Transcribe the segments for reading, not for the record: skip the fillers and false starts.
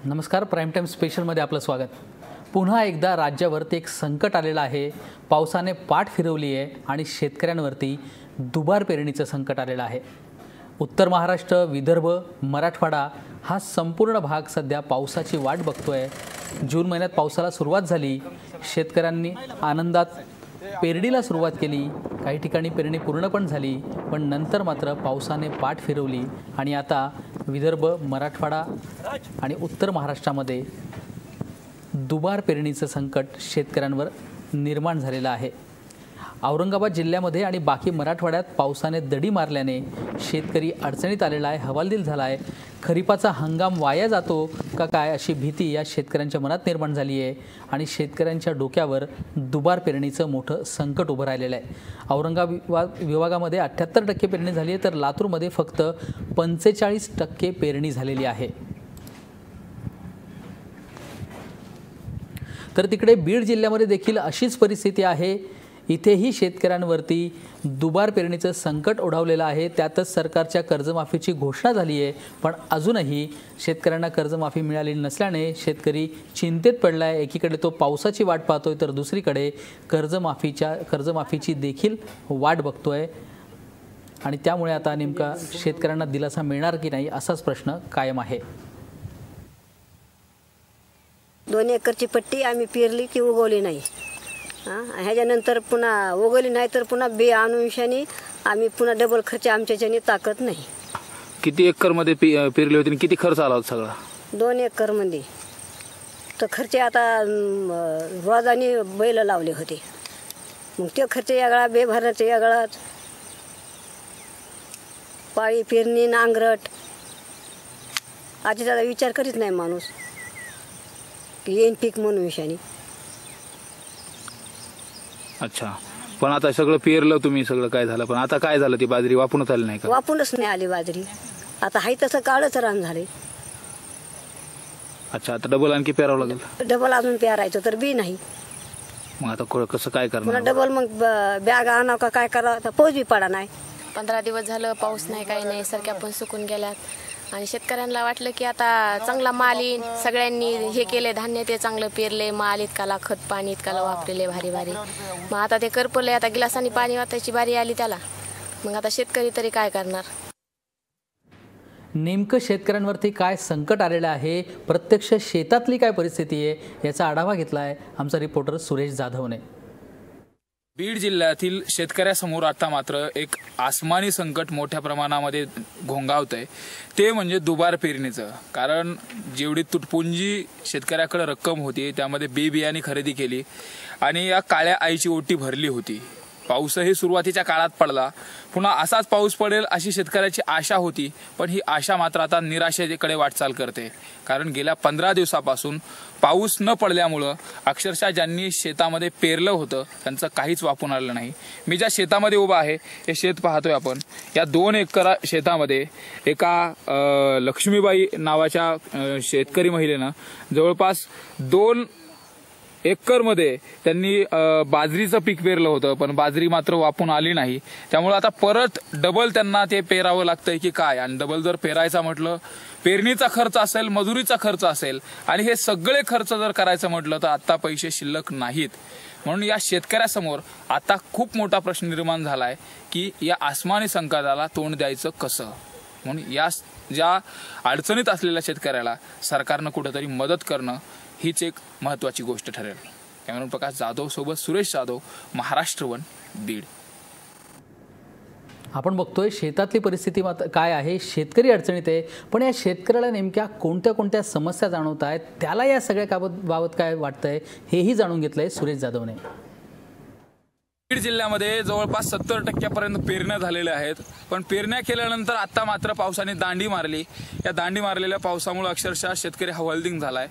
नमस्कार, prime time स्पेशलमध्ये आपलं स्वागत। पुन्हा एकदा राज्यावरती एक संकट आलेलं आहे। पावसाने पाठ फिरवली आहे आणि शेतकऱ्यांवरती दुबार पेरणीचं संकट आलेलं आहे। उत्तर महाराष्ट्र, विदर्भ, मराठवाडा हा संपूर्ण भाग सध्या पावसाची वाट बघतोय। जून महिन्यात पावसाला सुरुवात झाली, शेतकऱ्यांनी आनंदात पेरणीला सुरुवात केली। काही ठिकाणी पेरणी पूर्ण पण झाली, पण नंतर मात्र पावसाने पाठ फिरवली आणि आता विदर्भ, मराठवाडा आणि उत्तर महाराष्ट्रामध्ये दुबार पेरणीचं संकट शेतकऱ्यांवर निर्माण झालेलं आहे। औरंगाबाद जिल्ह्यामध्ये आणि बाकी मराठवाड्यात पावसाने दडी मारल्याने शेतकरी अडचणीत आलेला आहे, हवालदिल झाला आहे। खरीपाचा हंगाम वाया जातो का काय अशी भीती या शेतकऱ्यांच्या मनात निर्माण झाली आहे आणि शेतकऱ्यांच्या डोक्यावर दुबार पेरणीचं मोठं संकट उभं राहिलेलं आहे। औरंगाबाद विभागामध्ये 78% पेरणी झाली आहे, तर लातूरमध्ये फक्त 45% पेरणी झालेली आहे। तर तिकडे बीड जिल्ह्यामध्ये देखील अशीच परिस्थिती आहे। इथेही शेतकऱ्यांवरती दुबार पेरणीचं संकट ओढावलेलं आहे। त्यातच सरकारच्या कर्जमाफीची घोषणा झाली आहे, पण अजूनही शेतकऱ्यांना कर्जमाफी मिळालेली नसल्याने शेतकरी चिंतेत पडला आहे। एकीकडे तो पावसाची वाट पाहतोय, तर दुसरीकडे कर्जमाफीची देखील वाट बघतोय आणि त्यामुळे आता नेमका शेतकऱ्यांना दिलासा मिळणार की नाही असाच प्रश्न कायम आहे। 2 एकरची पट्टी आम्ही पेरली की उगवली नाही। ह्याच्यानंतर पुन्हा उगवली नाही तर पुन्हा बी आणूनशानी आम्ही पुन्हा डबल खर्च आमच्याच्याने ताकद नाही। किती एकर मध्ये पेरली होती आणि किती खर्च आला होता सगळा? 2 एकर मध्ये तर खर्च आता रोजानी बैल लावले होते, मग ते खर्च वेगळा, बेभरणाचा वेगळाच, पाळी पेरणी नांगरट आधी त्याचा विचार करीत नाही माणूस की येईन पीक म्हणून विषयाने। अच्छा, पण आता सगळं पेरलं तुम्ही, सगळं काय झालं, पण आता काय झालं? ती बाजरी वापरूनच आली नाही का? वापरूनच नाही आली बाजरी, आता हाय तसं काळच रान झाले। अच्छा, आता डबल आणखी पेरावं लागेल? डबल अजून पेरायचं तर बी नाही, मग आता कसं काय करणार? पुन्हा डबल मग बॅग आणावं का काय करावं, आता पाऊस बी पडा नाही। 15 दिवस झालं पाऊस नाही, काही नाही, सरक्या पण सुकून गेल्यात आणि शेतकऱ्यांना वाटलं की आता चांगला माल येईल, सगळ्यांनी हे केले, धान्य ते चांगलं पेरले, माल इतकाला, खत पाणी इतकाला वापरले भारी भारी, मग आता ते करपले, आता गिलासाने पाणी वाटायची बारी आली त्याला, मग आता शेतकरी तरी काय करणार? नेमकं शेतकऱ्यांवरती काय संकट आलेलं आहे, प्रत्यक्ष शेतातली काय परिस्थिती आहे याचा आढावा घेतला आहे आमचा रिपोर्टर सुरेश जाधवने। बीड जिल्ह्यातील शेतकऱ्यासमोर आता मात्र एक आसमानी संकट मोठ्या प्रमाणामध्ये घोंगावतंय, ते म्हणजे दुबार पेरणीचं। कारण जेवढी तुटपुंजी शेतकऱ्याकडे रक्कम होती त्यामध्ये बी बियाणे खरेदी केली आणि या काळ्या आईची ओटी भरली होती। पाऊसही सुरुवातीच्या काळात पडला, पुन्हा असाच पाऊस पडेल अशी शेतकऱ्याची आशा होती, पण ही आशा मात्र आता निराशेकडे वाटचाल करते। कारण गेल्या 15 दिवसापासून पाऊस न पडल्यामुळं अक्षरशः ज्यांनी शेतामध्ये पेरलं होतं त्यांचं काहीच वापून आलं नाही। मी ज्या शेतामध्ये उभा आहे हे शेत पाहतोय आपण, या 2 एकर शेतामध्ये एका लक्ष्मीबाई नावाच्या शेतकरी महिलेनं जवळपास 2 एकरमध्ये त्यांनी बाजरीचं पीक पेरलं होतं, पण बाजरी मात्र वापून आली नाही। त्यामुळे आता परत डबल त्यांना ते पेरावं लागतंय की काय, आणि डबल जर पेरायचं म्हटलं, पेरणीचा खर्च असेल, मजुरीचा खर्च असेल, आणि हे सगळे खर्च जर करायचं म्हटलं तर आता पैसे शिल्लक नाहीत। म्हणून या शेतकऱ्यासमोर आता खूप मोठा प्रश्न निर्माण झालाय की या आसमानी संकटाला तोंड द्यायचं कसं। म्हणून या ज्या अडचणीत असलेल्या शेतकऱ्याला सरकारनं कुठेतरी मदत करणं हीच एक महत्त्वाची गोष्ट ठरेल। कॅमेरामन प्रकाश जाधव सोबत सुरेश जाधव, महाराष्ट्र वन, बीड। आपण बघतोय शेतातली परिस्थिती काय आहे, शेतकरी अडचणीत आहे, पण या शेतकऱ्याला नेमक्या कोणत्या समस्या जाणवत आहेत, त्याला या सगळ्या बाबत काय वाटतंय हेही जाणून घेतलंय सुरेश जाधवने। बीड जिल्ह्यामध्ये जवळपास 70% पेरण्या झालेल्या आहेत, पण पेरण्या केल्यानंतर आता मात्र पावसाने दांडी मारली। या दांडी मारलेल्या पावसामुळे अक्षरशः शेतकरी हवालदिल झालाय।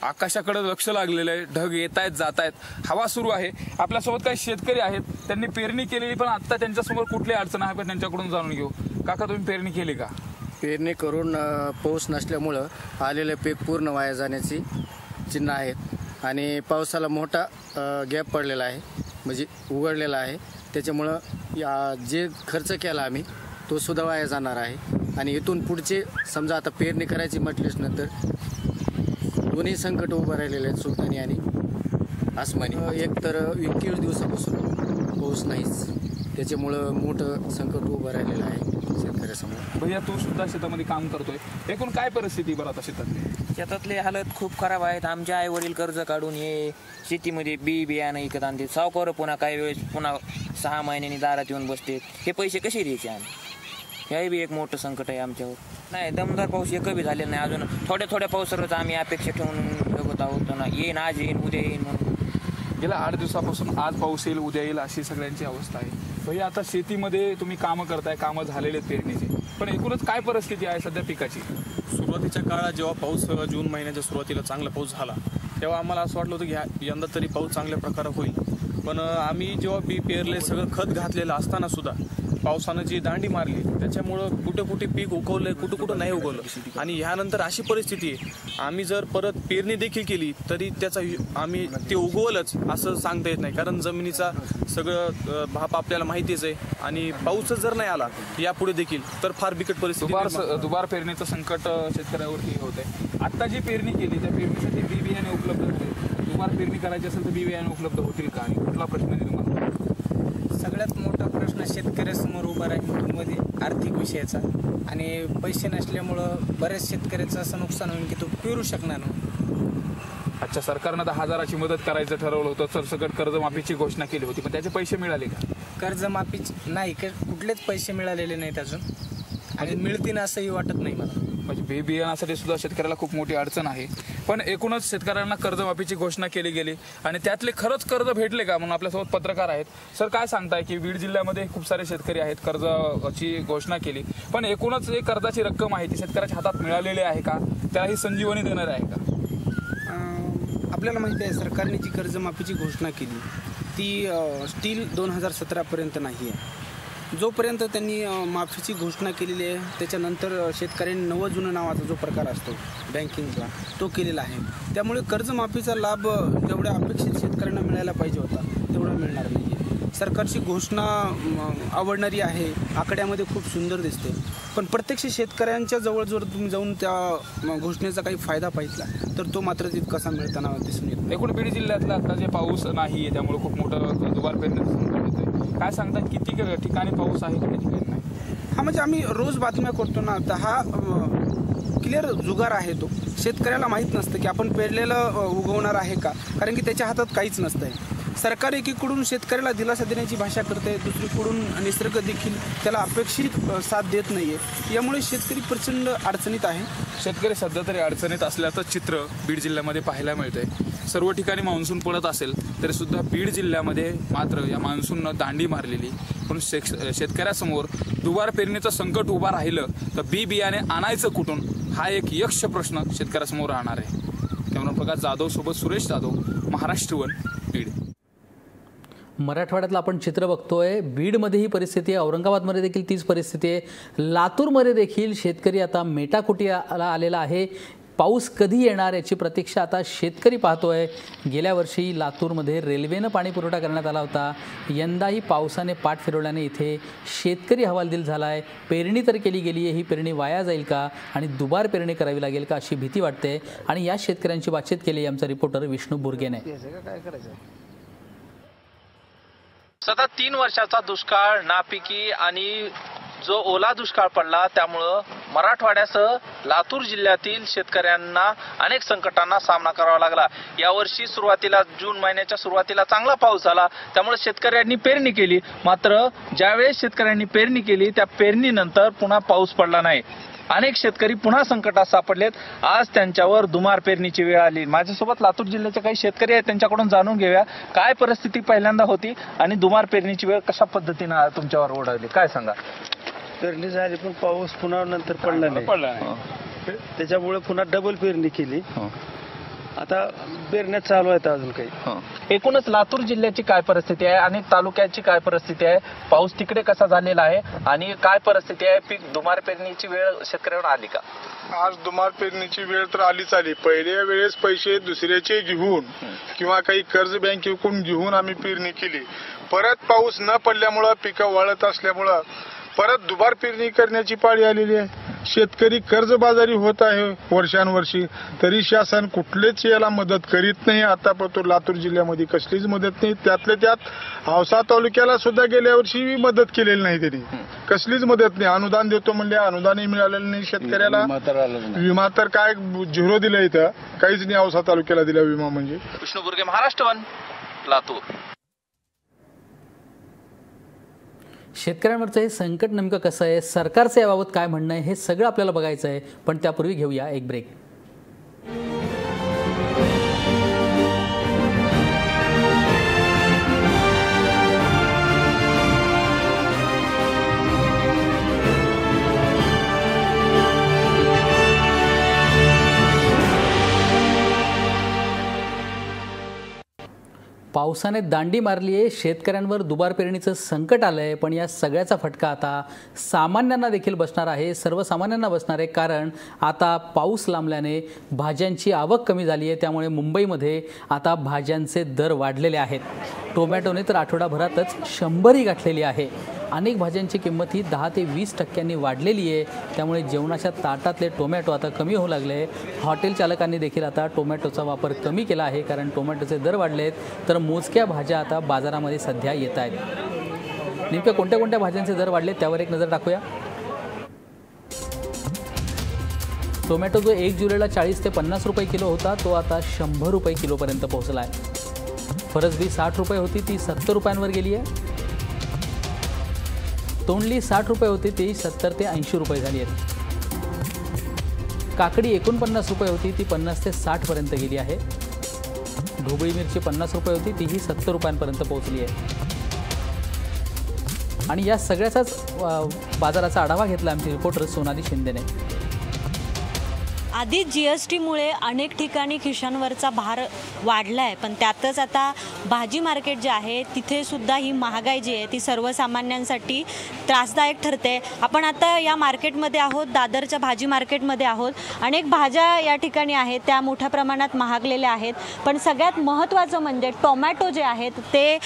आकाशाकडे लक्ष लागलेलं आहे, ढग येत आहेत जात आहेत, हवा सुरू आहे। आपल्यासोबत काही शेतकरी आहेत, त्यांनी पेरणी केलेली, पण आता त्यांच्यासमोर कुठली अडचण आहे त्यांच्याकडून जाणून घेऊ। काका, तुम्ही पेरणी केली का? पेरणी करून पाऊस नसल्यामुळं आलेले पीक पूर्ण वाया जाण्याची चिन्ह आहेत आणि पावसाला मोठा गॅप पडलेला आहे, म्हणजे उघडलेला आहे। त्याच्यामुळं जे खर्च केला आम्ही तो सुद्धा वाया जाणार आहे आणि इथून पुढचे समजा आता पेरणी करायची म्हटलीच नंतर दोन्ही संकट उभं राहिलेले आहेत, सुलतानी आणि आसमानी. एक तर 21 दिवसापासून पाऊस नाहीच, त्याच्यामुळं मोठं संकट उभं राहिलेलं आहे शेतकऱ्यासमोर. भैया तू सुद्धा शेतामध्ये काम करतोय, एकूण काय परिस्थिती बरं आता शेतातली? शेतातले हालत खूप खराब आहेत. आमचे आई वडील कर्ज काढून हे शेतीमध्ये बियाणं विकत आणते. सावकार पुन्हा काही वेळेस पुन्हा 6 महिन्यांनी दारात येऊन बसते. हे पैसे कसे द्यायचे आम्ही? हे बी एक मोठं संकट आहे आमच्यावर. नाही दमदार पाऊस एक बी झालेला नाही अजून. थोड्या पावसावरच आम्ही अपेक्षा ठेवून बघत आहोत ना, येईन आज येईन उद्या येईन म्हणून. गेल्या 8 दिवसापासून आज पाऊस येईल उद्या येईल अशी सगळ्यांची अवस्था आहे. भैया आता शेतीमध्ये तुम्ही कामं करताय, कामं झालेले आहेत पेरणीचे, पण एकूणच काय परिस्थिती आहे सध्या पिकाची? सुरुवातीच्या काळात जेव्हा पाऊस जून महिन्याच्या सुरुवातीला चांगला पाऊस झाला तेव्हा आम्हाला असं वाटलं होतं की यंदा तरी पाऊस चांगल्या प्रकारे होईल. पण आम्ही जेव्हा बी पेरले, सगळं खत घातलेलं असताना सुद्धा पावसानं जी दांडी मारली त्याच्यामुळं कुठे पीक उगवलं, कुठं नाही उगवलं. आणि ह्यानंतर अशी परिस्थिती आहे, आम्ही जर परत पेरणी देखील केली तरी त्याचा आम्ही ते उगवलंच असं सांगता येत नाही, कारण जमिनीचा सगळं भाप आपल्याला माहितीच आहे. आणि पाऊसच जर नाही आला यापुढे देखील तर फार बिकट परिस्थिती. दुबार पेरणीचं संकट शेतकऱ्यावरती होत आहे. आता जी पेरणी केली त्या पेरणीसाठी बी बियाणे उपलब्ध होते, दुबार पेरणी करायची असेल तर बी बियाणे उपलब्ध होतील का, आणि कुठला प्रश्न निर्माण होतो? सगळ्यात मोठा प्रश्न शेतकऱ्यासमोर उभा आहे मध्ये आर्थिक विषयाचा, आणि पैसे नसल्यामुळं बऱ्याच शेतकऱ्याचं असं नुकसान होईल की तो पेरू शकणार नाही. अच्छा, सरकारनं 10,000ची मदत करायचं ठरवलं होतं, सरसकट कर्जमाफीची घोषणा केली होती, पण त्याचे पैसे मिळाले का? कर्जमाफीची नाही, कुठलेच पैसे मिळालेले नाहीत अजून, आणि मिळतील असंही वाटत नाही मला. म्हणजे बी बियाणासाठी सुद्धा शेतकऱ्याला खूप मोठी अडचण आहे. पण एकूणच शेतकऱ्यांना कर्जमाफीची घोषणा केली गेली, आणि त्यातले खरंच कर्ज भेटले का म्हणून आपल्यासोबत पत्रकार आहेत. सर काय सांगताय की बीड जिल्ह्यामध्ये खूप सारे शेतकरी आहेत, कर्जाची घोषणा केली, पण एकूणच जे कर्जाची रक्कम आहे ती शेतकऱ्याच्या हातात मिळालेली आहे का, त्याला ही संजीवनी देणार आहे का? आपल्याला माहिती आहे सरकारने जी कर्जमाफीची घोषणा केली ती स्टील 2017पर्यंत नाही आहे. जोपर्यंत त्यांनी माफीची घोषणा केलेली आहे त्याच्यानंतर शेतकऱ्यांनी नवं जुनं नावाचा जो प्रकार असतो बँकिंगचा तो केलेला आहे. त्यामुळे कर्जमाफीचा लाभ जेवढ्या अपेक्षित शेतकऱ्यांना मिळायला पाहिजे होता तेवढा मिळणार नाही आहे. सरकारची घोषणा आवडणारी आहे, आकड्यामध्ये खूप सुंदर दिसते, पण प्रत्यक्ष शेतकऱ्यांच्या जवळ जर तुम्ही जाऊन त्या घोषणेचा काही फायदा पाहिला तर तो मात्र तितकासा मिळताना दिसून येतो. एकूण बीड जिल्ह्यातला आता जे पाऊस नाही आहे त्यामुळे खूप मोठं दुबार पेरणीचं संकट येतंय. काय सांगता, किती ठिकाणी पाऊस आहे, किती ठिकाणी नाही? हा म्हणजे आम्ही रोज बातम्या करतो ना, तर हा क्लिअर जुगार आहे. तो शेतकऱ्याला माहीत नसतं की आपण पेरलेलं उगवणार आहे का, कारण की त्याच्या हातात काहीच नसतंय. सरकार एकीकडून शेतकऱ्याला दिलासा देण्याची भाषा करते, दुसरीकडून निसर्ग देखील त्याला अपेक्षित साथ देत नाहीये. यामुळे शेतकरी प्रचंड अडचणीत आहे. शेतकरी सध्या तरी अडचणीत असल्याचं चित्र बीड जिल्ह्यामध्ये पाहायला मिळतंय. सर्व ठिकाणी मान्सून पडत असेल तरी सुद्धा बीड जिल्ह्यामध्ये मात्र या मान्सूननं दांडी मारलेली. पण शेतकऱ्यासमोर दुबार पेरणीचं संकट उभा राहिलं तर बी बियाणे आणायचं कुठून, हा एक यक्ष प्रश्न शेतकऱ्यासमोर राहणार आहे. कॅमेरा प्रकाश जाधव सोबत सुरेश जाधव, महाराष्ट्र वन, बीड. मराठवाड्यातलं आपण चित्र बघतोय. बीडमध्ये ही परिस्थिती आहे, औरंगाबादमध्ये देखील तीच परिस्थिती आहे. लातूरमध्ये देखील शेतकरी आता मेटाकुटीला आलेला आहे. पाऊस कधी येणार याची प्रतीक्षा आता शेतकरी पाहतोय. गेल्या वर्षी लातूरमध्ये रेल्वेनं पाणी पुरवठा करण्यात आला होता. यंदाही पावसाने पाठ फिरवल्याने इथे शेतकरी हवालदिल झाला आहे. पेरणी तर केली गेली आहे, ही पेरणी वाया जाईल का आणि दुबार पेरणी करावी लागेल का अशी भीती वाटते. आणि या शेतकऱ्यांची बातचीत केली आमचा रिपोर्टर विष्णू बुर्गेने. सतत 3 वर्षाचा दुष्काळ, नापिकी आणि जो ओला दुष्काळ पडला त्यामुळं मराठवाड्यासह लातूर जिल्ह्यातील शेतकऱ्यांना अनेक संकटांना सामना करावा लागला. यावर्षी सुरुवातीला जून महिन्याच्या सुरुवातीला चांगला पाऊस झाला, त्यामुळे शेतकऱ्यांनी पेरणी केली. मात्र ज्यावेळेस शेतकऱ्यांनी पेरणी केली त्या पेरणीनंतर पुन्हा पाऊस पडला नाही. अनेक शेतकरी पुन्हा संकटात सापडलेत. आज त्यांच्यावर दुबार पेरणीची वेळ आली. माझ्यासोबत लातूर जिल्ह्याचे काही शेतकरी आहेत, त्यांच्याकडून जाणून घेऊया काय परिस्थिती पहिल्यांदा होती आणि दुबार पेरणीची वेळ कशा पद्धतीने तुमच्यावर ओढवली, काय सांगा. पेरणी झाली पण पाऊस पुन्हा नंतर पडला नाही, त्याच्यामुळे पुन्हा डबल पेरणी केली. आता पेरण्यात चालू आहेत अजून काही. एकूणच लातूर जिल्ह्याची काय परिस्थिती आहे आणि तालुक्याची काय परिस्थिती आहे, पाऊस तिकडे कसा झालेला आहे आणि काय परिस्थिती आहे, पीक दुबार पेरणीची वेळ शेतकऱ्यांवर आली का? आज दुबार पेरणीची वेळ तर आलीच आली. पहिल्या वेळेस पैसे दुसऱ्याचे घेऊन किंवा काही कर्ज बँकेकडून घेऊन आम्ही पेरणी केली. परत पाऊस न पडल्यामुळं पिकं वाळत असल्यामुळं परत दुबार पेरणी करण्याची पाळी आलेली आहे. शेतकरी कर्जबाजारी होत आहे वर्षानुवर्षी, तरी शासन कुठलेच याला मदत करीत नाही. आतापर्यंत लातूर जिल्ह्यामध्ये कसलीच मदत नाही. त्यातल्या त्यात औसा तालुक्याला सुद्धा गेल्या वर्षी मदत केलेली नाही त्यांनी, कसलीच मदत नाही. अनुदान देतो म्हणले, अनुदानही मिळालेलं नाही शेतकऱ्याला. विमा तर काय झिरो दिलं इथं, काहीच नाही औसा तालुक्याला दिला विमा म्हणजे. विष्णू बुर्गे, महाराष्ट्र वन, लातूर. शेतकऱ्यांवरचं हे संकट नेमकं कसं आहे, सरकारचं याबाबत काय म्हणणं आहे, हे सगळं आपल्याला बघायचं आहे. पण त्यापूर्वी घेऊया एक ब्रेक. पावसाने दांडी मारली आहे, शेतकऱ्यांवर दुबार पेरणीचं संकट आलं आहे. पण या सगळ्याचा फटका आता सामान्यांना देखील बसणार आहे, सर्वसामान्यांना बसणार आहे. कारण आता पाऊस लांबल्याने भाज्यांची आवक कमी झाली आहे. त्यामुळे मुंबईमध्ये आता भाज्यांचे दर वाढलेले आहेत. टोमॅटोने तर आठवडाभरातच 100ही गाठलेली आहे. अनेक भाज्यांची किंमत ही 10 ते 20% वाढलेली आहे. त्यामुळे जेवणाच्या ताटातले टोमॅटो आता कमी होऊ लागले. हॉटेल चालकांनी देखील आता टोमॅटोचा वापर कमी केला आहे, कारण टोमॅटोचे दर वाढले आहेत. तर मोजक्या भाज्या आता बाजारामध्ये सध्या येत आहेत. नेमक्या कोणत्या कोणत्या भाज्यांचे दर वाढले त्यावर एक नजर टाकूया. टोमॅटो जो 1 जुलैला 40 ते 50 रुपये किलो होता, तो आता 100 रुपये किलोपर्यंत पोहोचला आहे. फरसबी 60 रुपये होती, ती 70 रुपयांवर गेली आहे. तोंडली 60 रुपये होती, ती 70 ते 80 रुपये झाली आहे. काकडी 49 रुपये होती, ती 50 ते 60 पर्यंत गेली आहे. ढोबळी मिरची 50 रुपये होती, तीही 70 रुपयांपर्यंत पोहोचली आहे. आणि या सगळ्याचाच बाजाराचा आढावा घेतला आमची रिपोर्टर सोनाली शिंदेने. आधी GSTमुळे अनेक ठिकाणी खिशांवरचा भार वाढला आहे, पण त्यातच आता भाजी मार्केट जे आहे तिथे सुद्धा ही महागाई जी आहे ती सर्वसामान्यांसाठी त्रासदायक ठरते. आपण आता या मार्केटमध्ये आहोत, दादरच्या भाजी मार्केटमध्ये आहोत. अनेक भाज्या या ठिकाणी आहेत त्या मोठ्या प्रमाणात महागलेल्या आहेत. पण सगळ्यात महत्त्वाचं म्हणजे टोमॅटो जे आहेत ते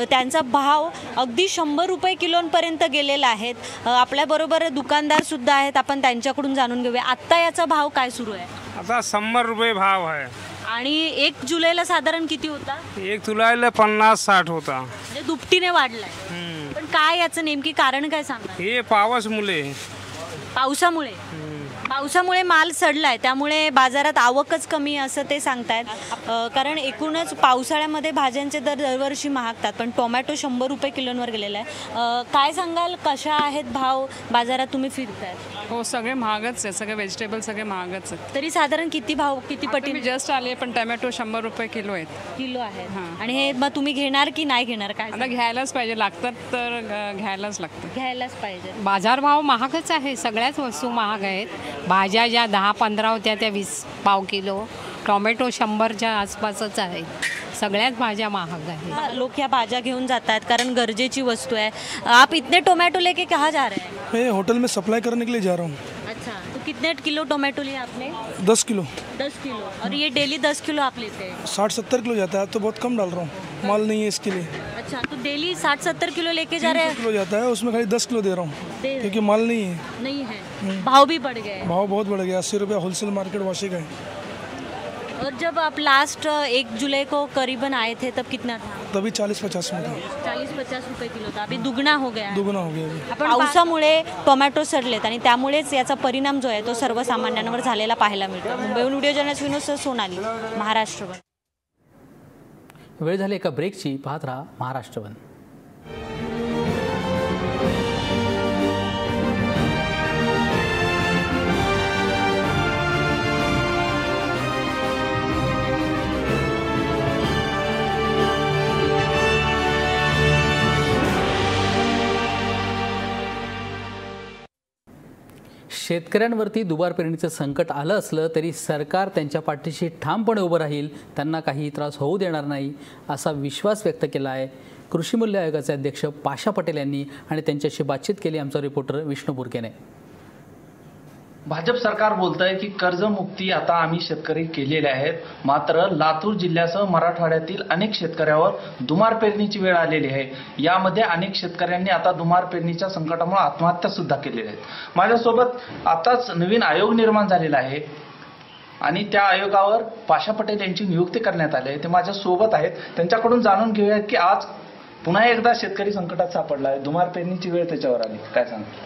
त्यांचा भाव अगदी 100 रुपये किलोपर्यंत गेलेला आहे. आपल्याबरोबर दुकानदारसुद्धा आहेत, आपण त्यांच्याकडून जाणून घेऊया आत्ता याचा भाव काय सुरू आहे. आता 100 रुपये भाव आहे. आणि 1 जुलैला साधारण किती होता? 1 जुलैला 50-60 होता, म्हणजे दुपटीने वाढलाय. पण काय याचं नेमकी कारण काय सांगा? हे पावसामुळे पावसामुळे माल सडलाय, त्यामुळे बाजारात आवकच कमी असं ते सांगतायत. कारण एकूणच पावसाळ्यामध्ये भाज्यांचे दर दरवर्षी महागतात, पण टोमॅटो 100 रुपये किलोवर गेलेला आहे. काय सांगाल, कशा आहेत भाव बाजारात तुम्ही फिरतायत? हो, सगळे महागच आहे, सगळे व्हेजिटेबल सगळे महागच आहेत. तरी साधारण किती भाव, किती पटी? मी जस्ट आले, पण टोमॅटो 100 रुपये किलो आहेत. आणि हे मग तुम्ही घेणार की नाही घेणार? काय आता घ्यायलाच पाहिजे, लागतात तर घ्यायलाच पाहिजे. बाजारभाव महागच आहे, सगळ्याच वस्तू महाग आहेत. भाज्या ज्या 10-15 होत्या त्या 20 पाव किलो, टोमॅटो 100च्या आसपासच आहे. सगळ्याच भाज्या महाग आहेत. लोक ह्या भाज्या घेऊन जातात कारण गरजेची वस्तू है. आप इतने टोमेटो लेके कहाँ जा रहे हैं? मैं होटल में सप्लाई करने के लिए जा रहा हूँ. अच्छा, तो कितने किलो टोमेटो लिए आपने? 10 किलो. 10 किलो. और ये डेली 10 किलो आप लेते हैं? 60-70 किलो जाता है, तो बहुत कम डाल रहा हूँ, माल नहीं है इसके लिए. अच्छा, तो डेली 60-70 किलो लेके जा रहे हैं? किलो जाता है, उसमें खाली 10 किलो दे रहा हूँ क्योंकि माल नहीं है. भाव भी बढ़ गए? भाव बहुत बढ़ गया, 80 रुपया होलसेल मार्केट वाशी का है. और जब आप लास्ट 1 जुलाई को करीबन आए थे तब कितना था? तभी 40-50 में था. 40-50 रुपये किलो था, अभी दुगना हो गया. पावसामुळे टोमॅटो सडलेत आणि त्यामुळेच याचा परिणाम जो आहे तो सर्वसामान्यांवर झालेला पाहायला मिळतो. मुंबईहून व्हिडिओ जर्नलिस्ट विनोद सोनाली, महाराष्ट्र वन. वेळ झाली एका ब्रेकची. पाहत राहा महाराष्ट्र वन. शेतकऱ्यांवरती दुबार पेरणीचं संकट आलं असलं तरी सरकार त्यांच्या पाठीशी ठामपणे उभं राहील, त्यांना काही त्रास होऊ देणार नाही असा विश्वास व्यक्त केला आहे कृषी मूल्य आयोगाचे अध्यक्ष पाशा पटेल यांनी. आणि त्यांच्याशी बातचीत केली आमचा रिपोर्टर विष्णू बुर्गेने. भाजप सरकार बोलतंय की कर्जमुक्ती आता आम्ही शेतकरी केलेले आहेत, मात्र लातूर जिल्ह्यासह मराठवाड्यातील अनेक शेतकऱ्यावर दुमार पेरणीची वेळ आलेली आहे. यामध्ये अनेक शेतकऱ्यांनी आता दुमार पेरणीच्या संकटामुळे आत्महत्या सुद्धा केलेल्या आहेत. माझ्यासोबत आताच नवीन आयोग निर्माण झालेला आहे आणि त्या आयोगावर पाशा पटेल यांची नियुक्ती करण्यात आली आहे. ते माझ्या सोबत आहेत. त्यांच्याकडून जाणून घेऊयात की आज पुन्हा एकदा शेतकरी संकटात सापडला आहे. दुमार पेरणीची वेळ त्याच्यावर आली, काय सांगता?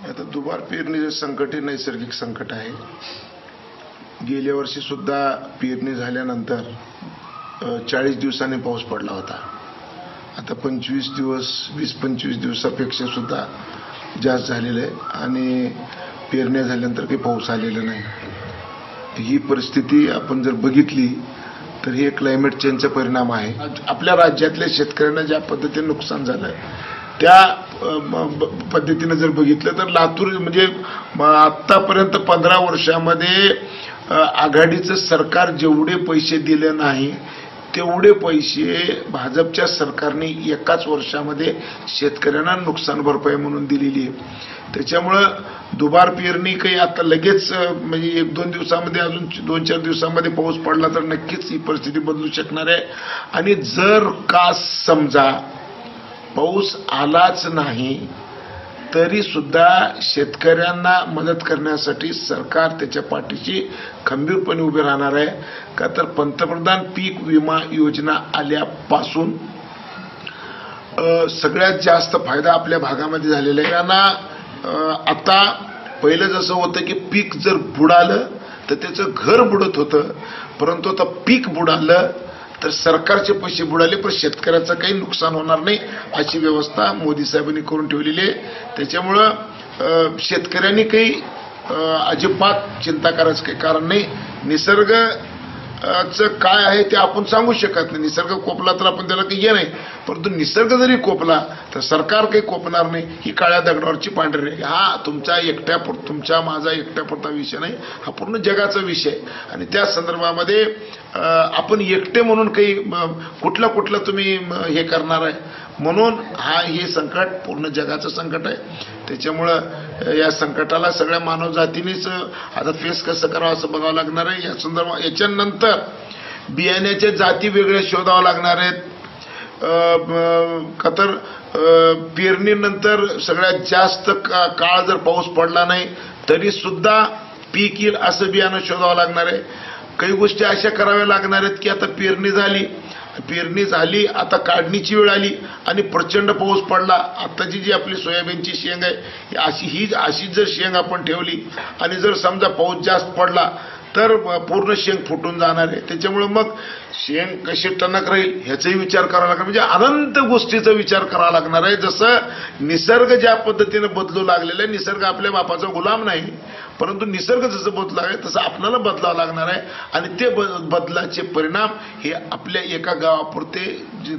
आता दुबार पेरणीचे संकट हे नैसर्गिक संकट आहे. गेल्या वर्षी सुद्धा पेरणी झाल्यानंतर 40 दिवसांनी पाऊस पडला होता. आता 25 दिवस 20-25 दिवसापेक्षा सुद्धा जास्त झालेलं आहे आणि पेरण्या झाल्यानंतर काही पाऊस आलेला नाही. ही परिस्थिती आपण जर बघितली तर हे क्लायमेट चेंजचा परिणाम आहे. आपल्या राज्यातल्या शेतकऱ्यांना ज्या पद्धतीने नुकसान झालं त्या पद्धतीने जर बघितलं तर लातूर म्हणजे आतापर्यंत 15 वर्षामध्ये आघाडीचं सरकार जेवढे पैसे दिले नाही तेवढे पैसे भाजपच्या सरकारने एकाच वर्षामध्ये शेतकऱ्यांना नुकसान भरपाई म्हणून दिलेली आहे. त्याच्यामुळं दुबार पेरणी काही आता लगेच म्हणजे 1-2 दिवसामध्ये अजून 2-4 दिवसामध्ये पाऊस पडला तर नक्कीच ही परिस्थिती बदलू शकणार आहे. आणि जर का समजा पाऊस आलाच नाही तरी सुद्धा शेतकऱ्यांना मदत करण्यासाठी सरकार त्याच्या पाठीशी खंबीरपणे उभे राहणार आहे. का तर पंतप्रधान पीक विमा योजना आल्यापासून सगळ्यात जास्त फायदा आपल्या भागामध्ये झालेला आहे. त्यांना आता पहिलं जसं होतं की पीक जर बुडालं तर त्याचं घर बुडत होतं, परंतु आता पीक बुडालं तर सरकारचे पैसे बुडाले पण शेतकऱ्याचं काही नुकसान होणार नाही अशी व्यवस्था मोदी साहेबांनी करून ठेवलेली आहे. त्याच्यामुळं शेतकऱ्यांनी काही अजिबात चिंता करायचं काही कारण नाही. निसर्गाचं काय आहे ते आपण सांगू शकत नाही. निसर्ग कोपला तर आपण त्याला काही हे नाही, परंतु निसर्ग जरी कोपला तर सरकार काही कोपणार नाही. ही काळ्या दगडावरची पांढरी रेघ. हा तुमचा माझा एकट्यापुरता विषय नाही, हा पूर्ण जगाचा विषय आहे. आणि त्या संदर्भामध्ये आपण एकटे म्हणून काही कुठला तुम्ही हे करणार आहे म्हणून हे संकट पूर्ण जगाचं संकट आहे. त्याच्यामुळं या संकटाला सगळ्या मानवजातीनेच आता फेस कसं करावं असं बघावं लागणार आहे. या संदर्भात याच्यानंतर बियाण्याच्या जाती वेगळ्या शोधाव्या लागणार आहेत. का तर पेरणीनंतर सगळ्यात जास्त काळ जर पाऊस पडला नाही तरी सुद्धा पीक येईल असं बियाणं शोधावं लागणार आहे. काही गोष्टी अशा कराव्या लागणार आहेत की आता पेरणी झाली आता काढणीची वेळ आली आणि प्रचंड पाऊस पडला. आताची जी आपली सोयाबीनची शेंग आहे अशी जर शेंग आपण ठेवली आणि जर समजा पाऊस जास्त पडला तर पूर्ण शेंग फुटून जाणार आहे. त्याच्यामुळे मग शेंग कशी टणक राहील ह्याचाही विचार करावा लागणार. म्हणजे अनंत गोष्टीचा विचार करावा लागणार आहे. जसं निसर्ग ज्या पद्धतीने बदलू लागलेला आहे, निसर्ग आपल्या बापाचा गुलाम नाही, परंतु निसर्ग जसं बदलू लागेल तसं आपल्याला बदलावं लागणार आहे. आणि ते बदलाचे परिणाम हे आपल्या एका गावापुरते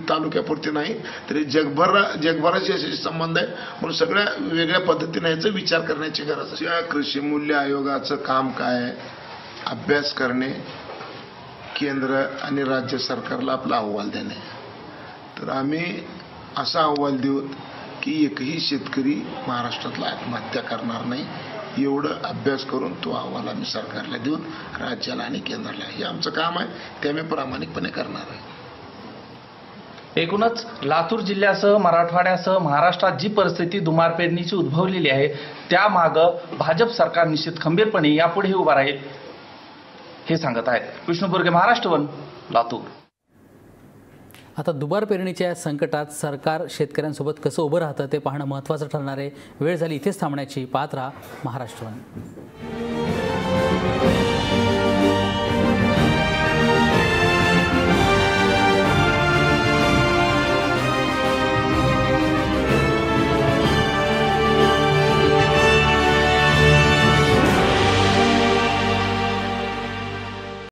तालुक्यापुरते नाही तरी जगभराशी असे संबंध आहे. म्हणून सगळ्या वेगळ्या पद्धतीने याचा विचार करण्याची गरज आहे. या कृषी मूल्य आयोगाचं काम काय आहे? अभ्यास करणे, केंद्र आणि राज्य सरकारला आपला अहवाल देणे. तर आम्ही असा अहवाल देऊ की एकही शेतकरी महाराष्ट्रातला आत्महत्या करणार नाही एवढं अभ्यास करून तो अहवाल आम्ही सरकारला देऊन राज्याला आणि केंद्राला हे आमचं काम आहे. ते आम्ही प्रामाणिकपणे करणार आहे. एकूणच लातूर जिल्ह्यासह मराठवाड्यासह महाराष्ट्रात जी परिस्थिती दुमार पेरणीची उद्भवलेली आहे त्यामागं भाजप सरकार निश्चित खंबीरपणे यापुढे उभा राहील हे सांगत आहेत. विष्णू बोरगे, महाराष्ट्र वन, लातूर. आता दुबार पेरणीच्या या संकटात सरकार शेतकऱ्यांसोबत कसं उभं राहतं ते पाहणं महत्त्वाचं ठरणार आहे. वेळ झाली इथेच थांबण्याची. पाहत राहा महाराष्ट्र वन.